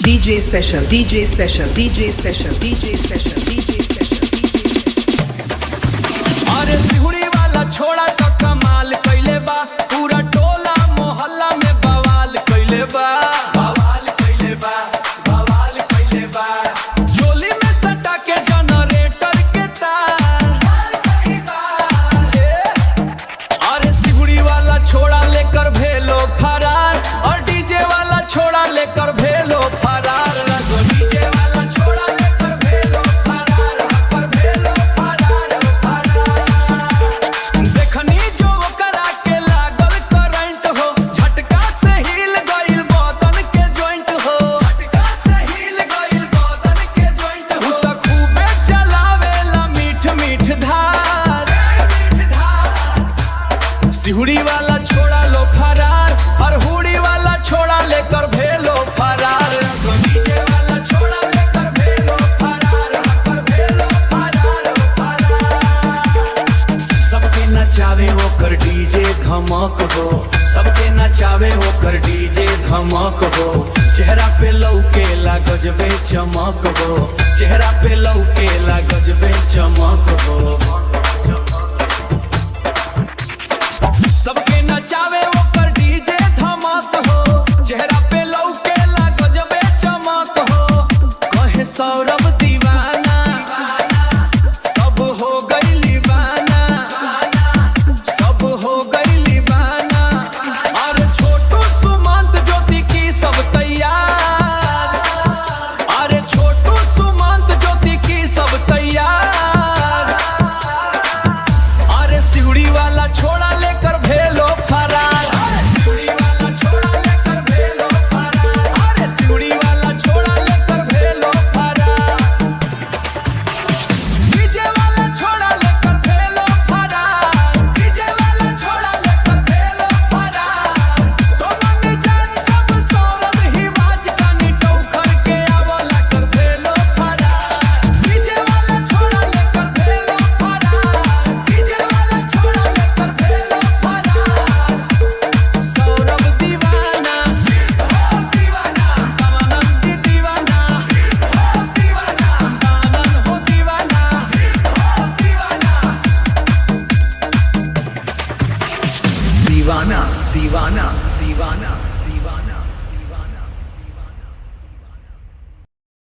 DJ special, DJ special, DJ special, DJ special, DJ special, अरे सिहुरी वाला छोड़ा तो कमाल कइले बा, पूरा टोला मोहल्ला में बवाल कइले बा, बवाल कइले बा, बवाल कइले बा। जोली में सटा के जनरेटर के तार, अरे सिहुरी वाला छोड़ा लेकर भेलो फरार, और डीजे वाला छोड़ा लेकर भेलो फरार, डीजे वाला छोड़ा लेकर भेलो फरार, पर भेलो फरार फरार। देखनी जो करा के लागल करंट हो, झटका से हिल गइल बदन के जॉइंट हो, झटका से हिल गइल बदन के जॉइंट हो। तो खूबे चलावेला मीठ मीठ धार, सिहुड़ी वाला छोड़ा लो फरार, और हुड़ी वाला छोड़ा लेकर भेलो फरार, डीजे वाला छोड़ा लेकर भेलो फरार, पर भेलो फरार फरार। सबके नचावे ओकर डीजे धमक हो, सबके नचावे ओकर डीजे धमक हो। चेहरा पे लौकेला गजबे चमक हो, चेहरा पे लौकेला गजबे चमक हो।